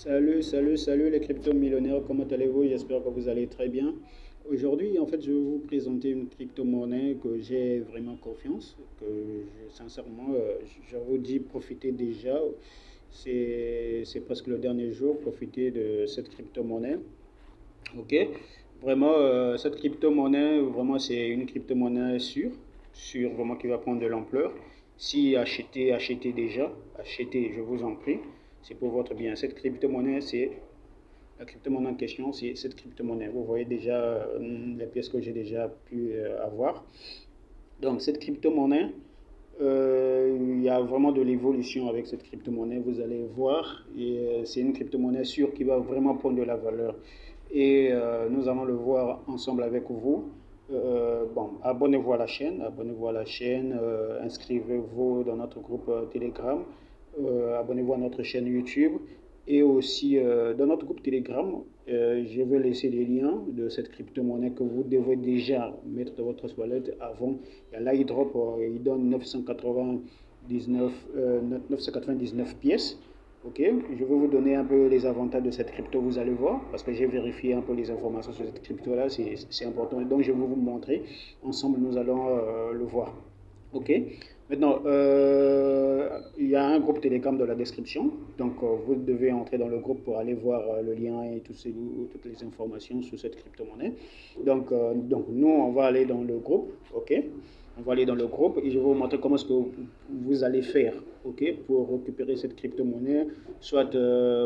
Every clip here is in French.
Salut les crypto-millionnaires, comment allez-vous? J'espère que vous allez très bien. Aujourd'hui, en fait, je vais vous présenter une crypto-monnaie que j'ai vraiment confiance, sincèrement, je vous dis, profitez déjà. C'est presque le dernier jour, profitez de cette crypto-monnaie. Ok? Vraiment, cette crypto-monnaie, vraiment, c'est une crypto-monnaie sûre, vraiment qui va prendre de l'ampleur. Si achetez déjà, achetez, je vous en prie, c'est pour votre bien. Cette crypto-monnaie, c'est la crypto-monnaie en question, c'est cette crypto-monnaie. Vous voyez déjà les pièces que j'ai déjà pu avoir. Donc, cette crypto-monnaie, il y a vraiment de l'évolution avec cette crypto-monnaie, vous allez voir. Et c'est une crypto-monnaie sûre qui va vraiment prendre de la valeur. Et nous allons le voir ensemble avec vous. Bon, abonnez-vous à la chaîne, inscrivez-vous dans notre groupe Telegram, abonnez-vous à notre chaîne YouTube et aussi dans notre groupe Telegram, je vais laisser les liens de cette crypto-monnaie que vous devez déjà mettre dans votre wallet avant. Il y a l'iDrop, il donne 999 pièces. Ok, je vais vous donner un peu les avantages de cette crypto, vous allez voir, parce que j'ai vérifié un peu les informations sur cette crypto-là, c'est important. Donc, je vais vous montrer. Ensemble, nous allons le voir. Ok, maintenant, il y a un groupe Telegram dans la description. Donc, vous devez entrer dans le groupe pour aller voir le lien et toutes les informations sur cette crypto-monnaie. Donc, nous, on va aller dans le groupe. Ok, on va aller dans le groupe et je vais vous montrer comment est-ce que vous allez faire, ok, pour récupérer cette crypto-monnaie, soit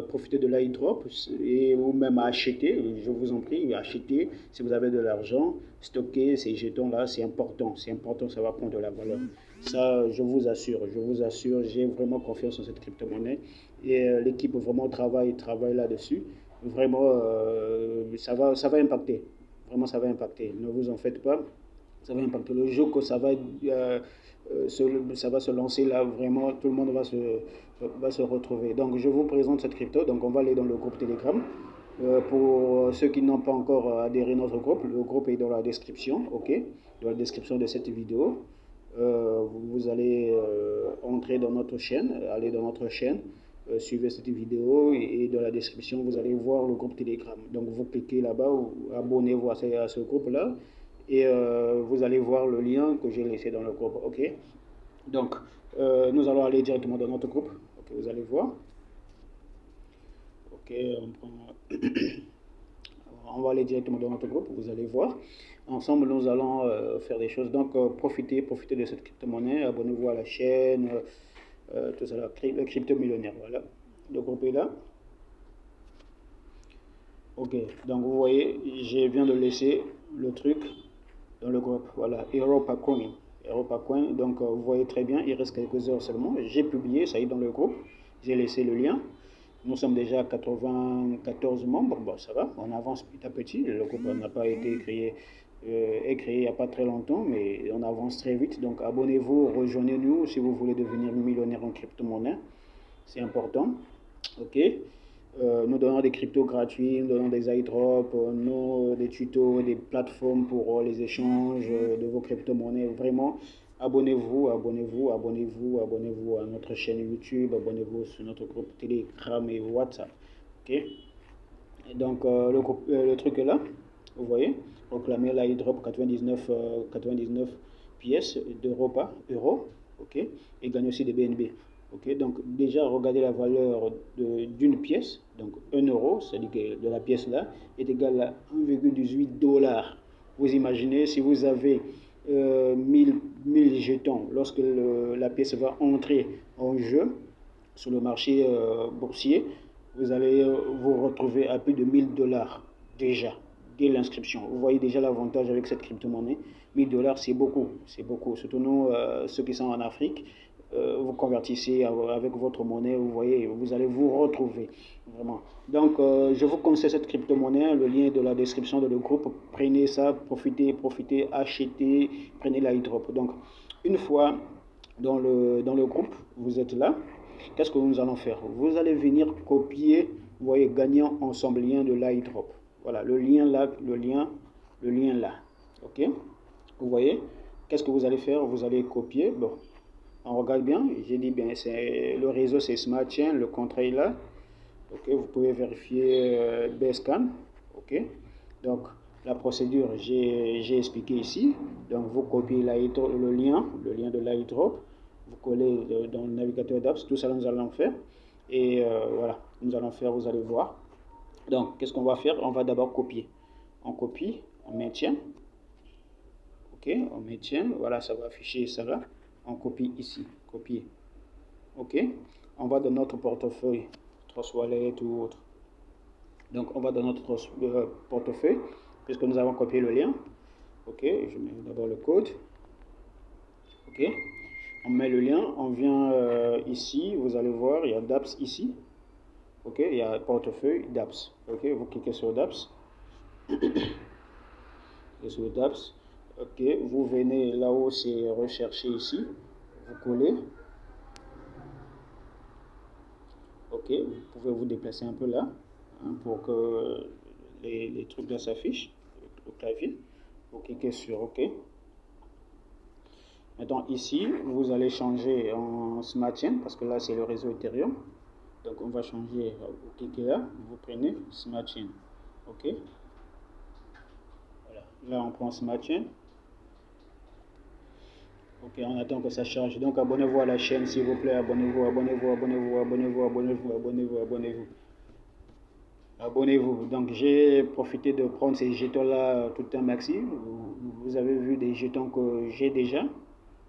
profiter de l'iDrop ou même acheter, je vous en prie, acheter si vous avez de l'argent, stocker ces jetons-là, c'est important, ça va prendre de la valeur. Ça, je vous assure, j'ai vraiment confiance en cette crypto-monnaie et l'équipe vraiment travaille là-dessus. Vraiment, ça va impacter. Vraiment, ça va impacter. Ne vous en faites pas, ça va impacter le jour que ça va se lancer là, vraiment, tout le monde va se retrouver. Donc, je vous présente cette crypto. Donc, on va aller dans le groupe Telegram. Pour ceux qui n'ont pas encore adhéré à notre groupe, le groupe est dans la description, ok? Dans la description de cette vidéo. Vous allez entrer dans notre chaîne, aller dans notre chaîne, suivez cette vidéo et dans la description, vous allez voir le groupe Telegram. Donc, vous cliquez là-bas, abonnez-vous à ce groupe-là et vous allez voir le lien que j'ai laissé dans le groupe, ok? Donc, nous allons aller directement dans notre groupe, ok? Vous allez voir. Ok, on va aller directement dans notre groupe, vous allez voir. Ensemble, nous allons faire des choses. Donc, profitez de cette crypto-monnaie, abonnez-vous à la chaîne, tout ça, le crypto-millionnaire, voilà. Le groupe est là. Ok, donc vous voyez, je viens de laisser le truc dans le groupe, voilà, Europa Coin. Europa Coin, donc vous voyez très bien, il reste quelques heures seulement. J'ai publié, ça y est, dans le groupe, j'ai laissé le lien. Nous sommes déjà à 94 membres, bon ça va, on avance petit à petit. Le groupe n'a pas été créé, il n'y a pas très longtemps, mais on avance très vite. Donc abonnez-vous, rejoignez-nous si vous voulez devenir millionnaire en crypto-monnaie, c'est important. Ok, nous donnons des cryptos gratuits, nous donnons des airdrops, des tutos, des plateformes pour les échanges de vos crypto-monnaies. Vraiment, abonnez-vous à notre chaîne YouTube, abonnez-vous sur notre groupe Telegram et WhatsApp. Ok. Et donc, le truc est là, vous voyez, proclamer l'airdrop 99 pièces euros, ok, et gagne aussi des BNB. Ok, donc déjà regardez la valeur d'une pièce, donc 1 euro, c'est-à-dire que de la pièce là, est égal à 1,18 $. Vous imaginez si vous avez 1000 jetons, lorsque la pièce va entrer en jeu sur le marché boursier, vous allez vous retrouver à plus de 1000 $ déjà, dès l'inscription. Vous voyez déjà l'avantage avec cette crypto-monnaie. 1000 $, c'est beaucoup, surtout nous, ceux qui sont en Afrique. Vous convertissez avec votre monnaie, vous voyez, vous allez vous retrouver vraiment. Donc, je vous conseille cette crypto-monnaie, le lien est dans la description de le groupe. Prenez ça, profitez, achetez, prenez l'iDrop. Donc, une fois dans le groupe, vous êtes là. Qu'est-ce que nous allons faire? Vous allez venir copier, vous voyez, gagnant ensemble lien de l'iDrop. Voilà, le lien là, le lien là. Ok? Vous voyez? Qu'est-ce que vous allez faire? Vous allez copier. Bon, on regarde bien. J'ai dit bien, le réseau c'est Smart Chain, le contrat est là. Ok, vous pouvez vérifier Bscan. Ok, donc la procédure, j'ai expliqué ici. Donc vous copiez le lien de l'iDrop, vous collez dans le navigateur d'apps, tout ça nous allons faire. Et voilà, nous allons faire, vous allez voir. Donc qu'est-ce qu'on va faire? On va d'abord copier. On copie, on maintient. Ok, on maintient, voilà, ça va afficher ça là. On copie ici, copier. Ok, on va dans notre portefeuille, Trust Wallet ou autre. Donc on va dans notre portefeuille, puisque nous avons copié le lien. Ok, je mets d'abord le code. Ok, on met le lien, on vient ici, vous allez voir, il y a dApps ici. Ok, il y a portefeuille dApps. Ok, vous cliquez sur dApps. Et sur dApps. Ok, vous venez là où c'est recherché ici, vous collez. Ok, vous pouvez vous déplacer un peu là pour que les trucs là s'affichent au clavier. Vous cliquez sur OK. Maintenant ici, vous allez changer en Smart Chain parce que là c'est le réseau Ethereum. Donc on va changer, vous cliquez là, vous prenez Smart Chain. OK. Voilà. Là on prend Smart Chain. Ok, on attend que ça charge. Donc abonnez-vous à la chaîne s'il vous plaît. Abonnez-vous, abonnez-vous, abonnez-vous, abonnez-vous, abonnez-vous, abonnez-vous, abonnez-vous. Abonnez-vous. Donc j'ai profité de prendre ces jetons là tout un maxi. Vous avez vu des jetons que j'ai déjà.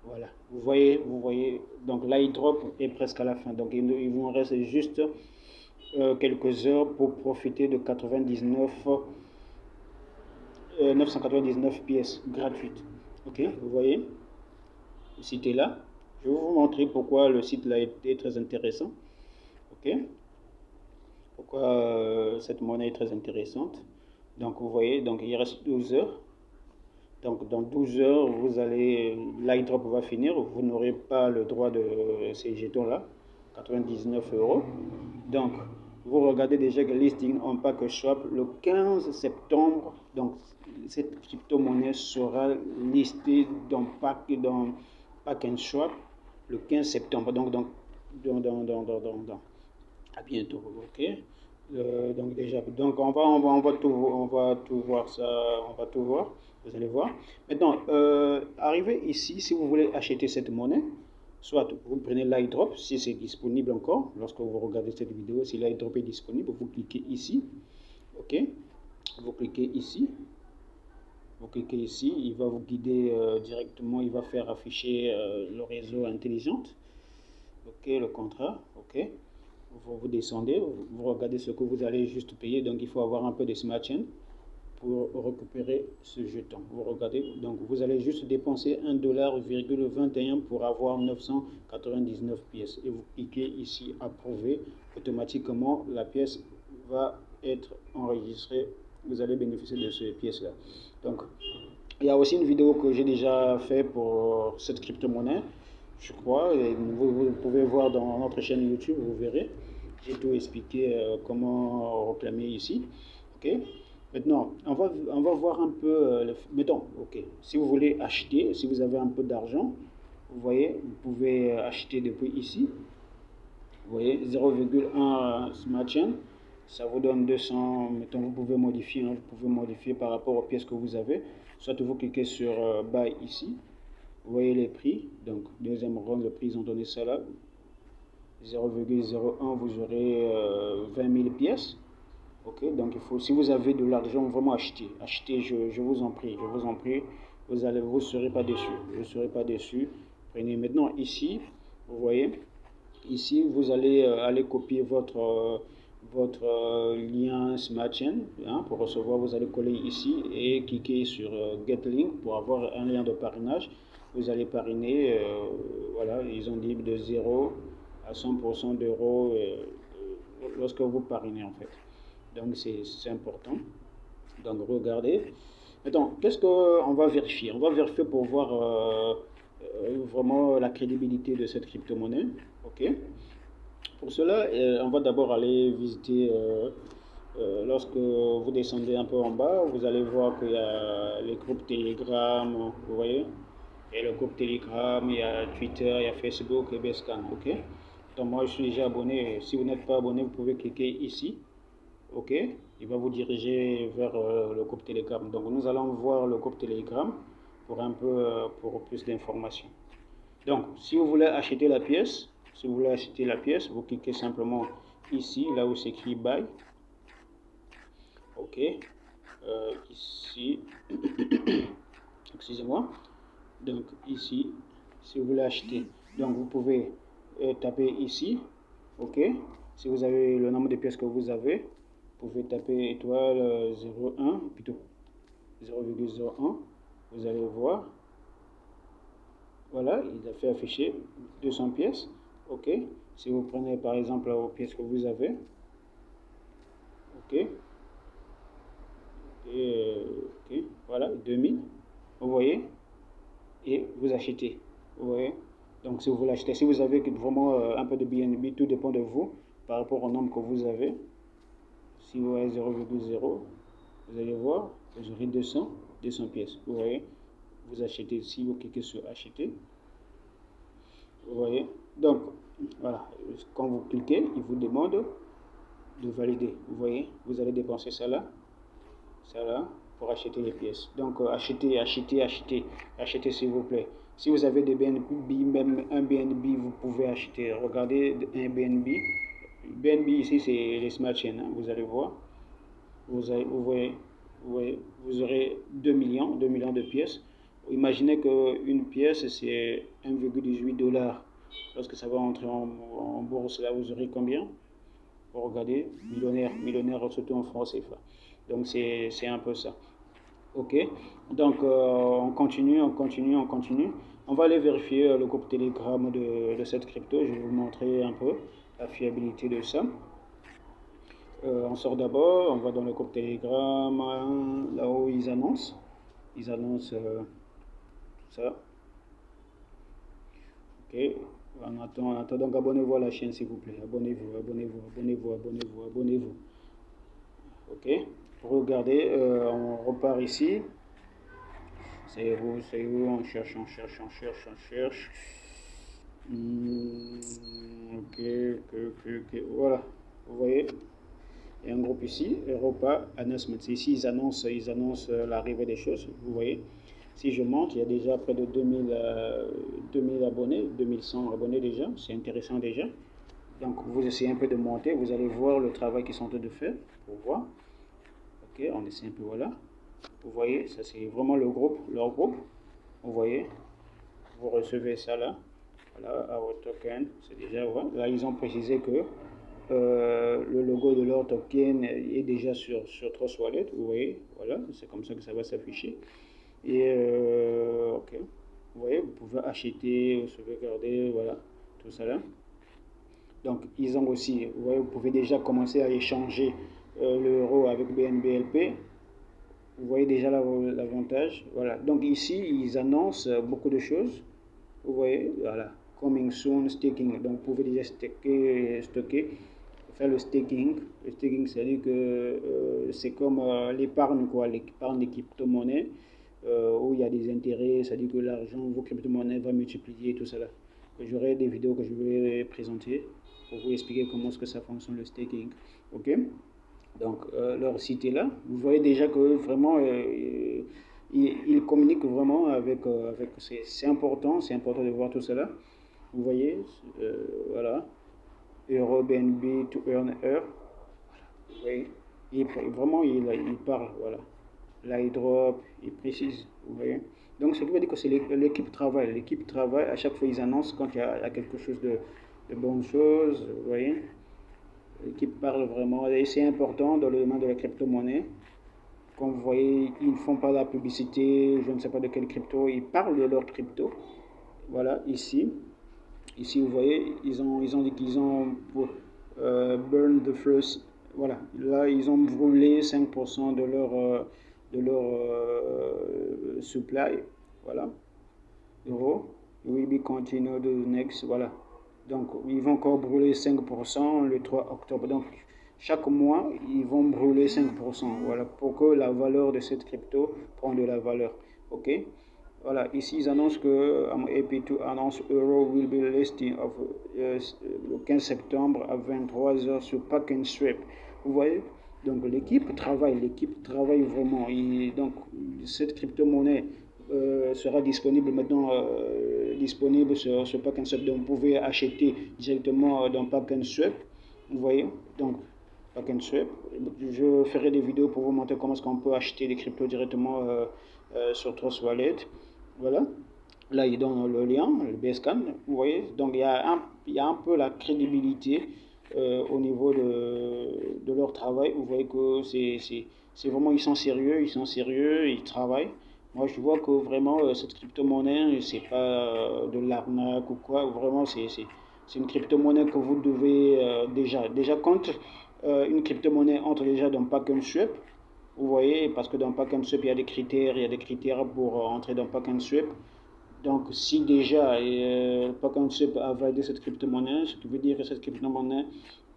Voilà. Vous voyez. Donc l'iDrop est presque à la fin. Donc il vous reste juste quelques heures pour profiter de 999 pièces gratuites. Ok, vous voyez. Le site est là. Je vais vous montrer pourquoi le site là est très intéressant. Ok. Pourquoi cette monnaie est très intéressante. Donc vous voyez, donc il reste 12 heures. Donc dans 12 heures, l'iDrop va finir. Vous n'aurez pas le droit de ces jetons-là, 99 euros. Donc vous regardez déjà que listing en pack swap le 15 septembre. Donc cette crypto-monnaie sera listée dans pack and swap le 15 septembre. Donc à bientôt, ok. Donc déjà, donc on va tout voir ça, on va tout voir. Vous allez voir. Maintenant, arrivé ici, si vous voulez acheter cette monnaie, soit vous prenez l'iDrop si c'est disponible encore. Lorsque vous regardez cette vidéo, si l'iDrop est disponible, vous cliquez ici, ok. Vous cliquez ici. Vous cliquez ici, il va vous guider directement, il va faire afficher le réseau intelligent. Ok, le contrat, ok. Vous descendez, vous regardez ce que vous allez juste payer. Donc il faut avoir un peu de Smart Chain pour récupérer ce jeton. Vous regardez, donc vous allez juste dépenser 1,21$ pour avoir 999 pièces. Et vous cliquez ici approuver. Automatiquement, la pièce va être enregistrée. Vous allez bénéficier de ces pièces-là. Donc, il y a aussi une vidéo que j'ai déjà fait pour cette crypto-monnaie, je crois. Et vous pouvez voir dans notre chaîne YouTube, vous verrez. J'ai tout expliqué comment réclamer ici. Ok. Maintenant, on va voir un peu. Mettons, ok. Si vous voulez acheter, si vous avez un peu d'argent, vous voyez, vous pouvez acheter depuis ici. Vous voyez, 0,1 Smart Chain. Ça vous donne 200. Mettons, vous pouvez modifier par rapport aux pièces que vous avez. Soit vous cliquez sur Buy ici. Vous voyez les prix. Donc, deuxième rang, le prix, ils ont donné ça là. 0,01, vous aurez 20 000 pièces. Ok, donc il faut, si vous avez de l'argent, vraiment acheter. Achetez, je vous en prie, je vous en prie. Vous serez pas déçu. Vous ne serez pas déçu. Prenez maintenant ici, vous voyez, ici, vous allez aller copier votre lien Smart Chain hein, pour recevoir. Vous allez coller ici et cliquer sur Get Link pour avoir un lien de parrainage. Vous allez parrainer, voilà, ils ont dit de 0 à 100% d'euros lorsque vous parrainez en fait. Donc c'est important. Donc regardez. Maintenant, qu'est-ce qu'on va vérifier? On va vérifier pour voir vraiment la crédibilité de cette crypto-monnaie. Ok. Pour cela, on va d'abord aller visiter, lorsque vous descendez un peu en bas, vous allez voir qu'il y a les groupes Telegram, vous voyez? Il y a le groupe Telegram, il y a Twitter, il y a Facebook et Bscan, ok? Donc moi je suis déjà abonné. Si vous n'êtes pas abonné, vous pouvez cliquer ici. OK, il va vous diriger vers le groupe Telegram. Donc nous allons voir le groupe Telegram pour un peu pour plus d'informations. Donc si vous voulez acheter la pièce, vous cliquez simplement ici, là où c'est écrit buy. OK, ici, excusez-moi. Donc ici, si vous voulez acheter, donc vous pouvez taper ici. OK, si vous avez le nombre de pièces que vous avez, vous pouvez taper étoile 0,1, plutôt 0,01. Vous allez voir. Voilà, il a fait afficher 200 pièces. OK, si vous prenez par exemple aux pièces que vous avez. OK, OK, voilà, 2000. Vous voyez, et vous achetez. Vous voyez, donc si vous voulez acheter, si vous avez vraiment un peu de BNB, tout dépend de vous par rapport au nombre que vous avez. Si vous avez 0,0, vous allez voir, vous aurez 200 pièces. Vous voyez, vous achetez ici, vous cliquez sur acheter. Vous voyez, donc voilà, quand vous cliquez, il vous demande de valider. Vous voyez, vous allez dépenser ça là pour acheter les pièces. Donc achetez s'il vous plaît. Si vous avez des BNB, même un BNB, vous pouvez acheter. Regardez un BNB. BNB ici, c'est les smart chains. Hein. Vous allez voir. Vous aurez 2 millions de pièces. Imaginez qu'une pièce, c'est 1,18 $. Lorsque ça va entrer en bourse, là, vous aurez combien? Regardez, millionnaire, surtout en France CFA. Donc, c'est un peu ça. OK, donc on continue. On va aller vérifier le groupe Telegram de cette crypto. Je vais vous montrer un peu la fiabilité de ça. On sort d'abord, on va dans le groupe Telegram, là où ils annoncent tout ça. OK, on attend. Donc abonnez-vous à la chaîne s'il vous plaît. Abonnez-vous. OK, pour regarder, on repart ici. C'est où, on cherche. OK, voilà, vous voyez, il y a un groupe ici, Europa Announcement. Ici, ils annoncent l'arrivée des choses, vous voyez. Si je monte, il y a déjà près de 2000 abonnés, 2100 abonnés déjà, c'est intéressant déjà. Donc, vous essayez un peu de monter, vous allez voir le travail qu'ils sont en train de faire, pour voir. OK, on essaie un peu, voilà. Vous voyez, ça c'est vraiment leur groupe. Vous voyez, vous recevez ça là. Voilà, our token, c'est déjà, voilà. Là, ils ont précisé que le logo de leur token est déjà sur Trust Wallet. Vous voyez, voilà, c'est comme ça que ça va s'afficher. Et OK, vous voyez, vous pouvez acheter, sauvegarder, voilà, tout ça là. Donc, ils ont aussi, vous voyez, vous pouvez déjà commencer à échanger l'euro avec BNBLP. Vous voyez déjà l'avantage. Voilà. Donc ici, ils annoncent beaucoup de choses. Vous voyez, voilà. Coming soon, staking. Donc vous pouvez déjà stocker, faire le staking. Le staking, c'est-à-dire que c'est comme l'épargne, quoi, l'épargne des crypto-monnaies, où il y a des intérêts, c'est-à-dire que l'argent, vos crypto-monnaies va multiplier, tout cela. J'aurai des vidéos que je vais présenter pour vous expliquer comment est-ce que ça fonctionne le staking. OK? Donc, leur site est là. Vous voyez déjà que vraiment, ils communiquent vraiment avec c'est important de voir tout cela. Vous voyez, voilà, Euro BNB to earn Earth. Vous voyez, vraiment, il parle, voilà. Là, il drop, il précise, vous voyez. Donc, ça veut dire que c'est l'équipe travaille. L'équipe travaille, à chaque fois, ils annoncent quand il y a quelque chose de bonnes choses, vous voyez. L'équipe parle vraiment, et c'est important dans le domaine de la crypto-monnaie. Comme vous voyez, ils ne font pas la publicité, je ne sais pas de quelle crypto, ils parlent de leur crypto. Voilà, ici, vous voyez, ils ont dit qu'ils ont burn the first, voilà, là, ils ont brûlé 5% de leur supply, voilà, euro. We be continue the next, voilà. Donc, ils vont encore brûler 5% le 3 octobre. Donc, chaque mois, ils vont brûler 5%. Voilà, pour que la valeur de cette crypto prenne de la valeur. OK? Voilà, ici ils annoncent que I'm happy to announce Euro will be listing of le 15 septembre à 23h sur Pack and Swap. Vous voyez? Donc l'équipe travaille vraiment. Et donc cette crypto-monnaie sera disponible maintenant disponible sur Pack and Swap. Donc vous pouvez acheter directement dans Pack and Swap. Vous voyez? Donc Pack and Swap. Je ferai des vidéos pour vous montrer comment est-ce qu'on peut acheter des cryptos directement sur Trust Wallet. Voilà. Là, il donne le lien, le BSCAN. Vous voyez, donc il y a un peu la crédibilité au niveau de leur travail. Vous voyez que c'est vraiment, ils sont sérieux, ils travaillent. Moi, je vois que vraiment, cette crypto-monnaie, c'est pas de l'arnaque ou quoi. Vraiment, c'est une crypto-monnaie que vous devez déjà quand une crypto-monnaie entre déjà dans Pack and Swap, vous voyez, parce que dans Pack and Swap, il y a des critères pour entrer dans Pack and Swap. Donc, si déjà Pack and Swap a validé cette crypto-monnaie, ce qui veut dire que cette crypto-monnaie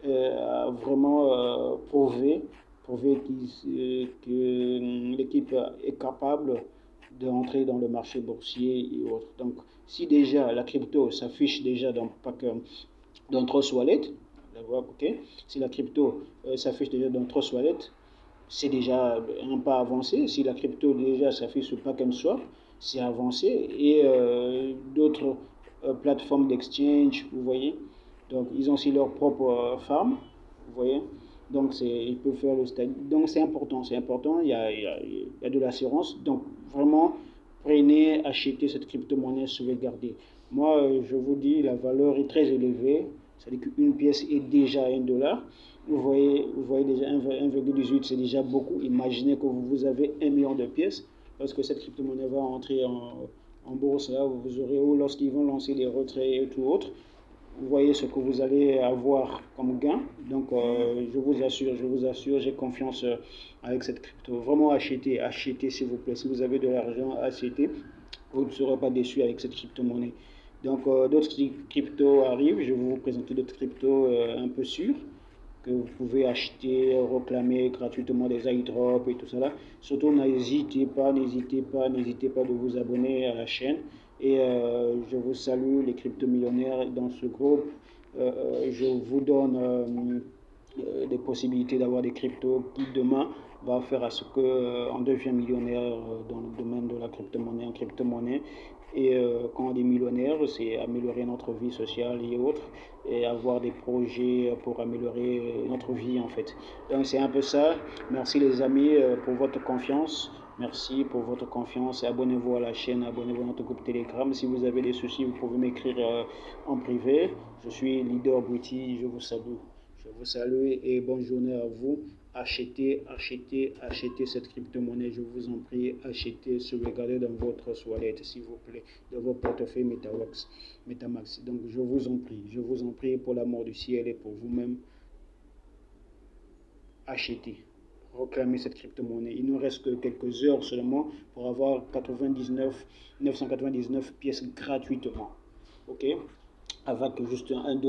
a vraiment prouvé que l'équipe est capable d'entrer dans le marché boursier et autres. Donc, si déjà la crypto s'affiche déjà dans Trust Wallet, ok, si la crypto s'affiche déjà dans Trust Wallet, c'est déjà un pas avancé. Si la crypto déjà s'affiche sur Pack and Swap, c'est avancé. Et d'autres plateformes d'exchange, vous voyez. Donc, ils ont aussi leur propre farm, vous voyez. Donc, ils peuvent faire le stade. Donc, c'est important, il y a de l'assurance. Donc, vraiment, prenez, achetez cette crypto-monnaie sauvegardée. Moi, je vous dis, la valeur est très élevée. C'est-à-dire qu'une pièce est déjà $1. Vous voyez déjà 1,18, c'est déjà beaucoup. Imaginez que vous avez 1 million de pièces. Lorsque cette crypto-monnaie va entrer en bourse, là, vous aurez, ou lorsqu'ils vont lancer les retraits et tout autre, vous voyez ce que vous allez avoir comme gain. Donc, je vous assure, j'ai confiance avec cette crypto. Vraiment, achetez s'il vous plaît. Si vous avez de l'argent, achetez. Vous ne serez pas déçus avec cette crypto-monnaie. Donc, d'autres cryptos arrivent. Je vais vous présenter d'autres cryptos un peu sûrs que vous pouvez acheter, réclamer gratuitement des airdrops et tout ça là. Surtout, n'hésitez pas de vous abonner à la chaîne. Et je vous salue les crypto-millionnaires dans ce groupe. Je vous donne des possibilités d'avoir des cryptos qui demain va faire à ce qu'on devient millionnaire dans le domaine de la crypto-monnaie en crypto-monnaie. Et quand on est millionnaire, c'est améliorer notre vie sociale et autres, et avoir des projets pour améliorer notre vie en fait. Donc c'est un peu ça. Merci les amis pour votre confiance. Merci pour votre confiance et abonnez-vous à la chaîne, abonnez-vous à notre groupe Telegram. Si vous avez des soucis, vous pouvez m'écrire en privé. Je suis Leader Bouti, je vous salue. Je vous salue et bonne journée à vous. Achetez cette crypto-monnaie, je vous en prie. Achetez, sauvegardez dans votre wallet, s'il vous plaît, dans vos portefeuilles Metamax. Donc, je vous en prie, pour l'amour du ciel et pour vous-même, achetez. Réclamez cette crypto-monnaie. Il nous reste que quelques heures seulement pour avoir 999 pièces gratuitement. Ok? Avec juste $1.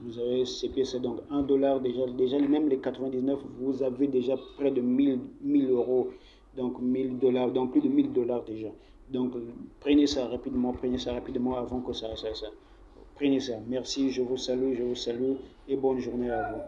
Vous avez ces pièces, donc $1 déjà même les 99, vous avez déjà près de 1000 euros, donc $1000, donc plus de $1000 déjà. Donc prenez ça rapidement avant que ça. Prenez ça. Merci, je vous salue et bonne journée à vous.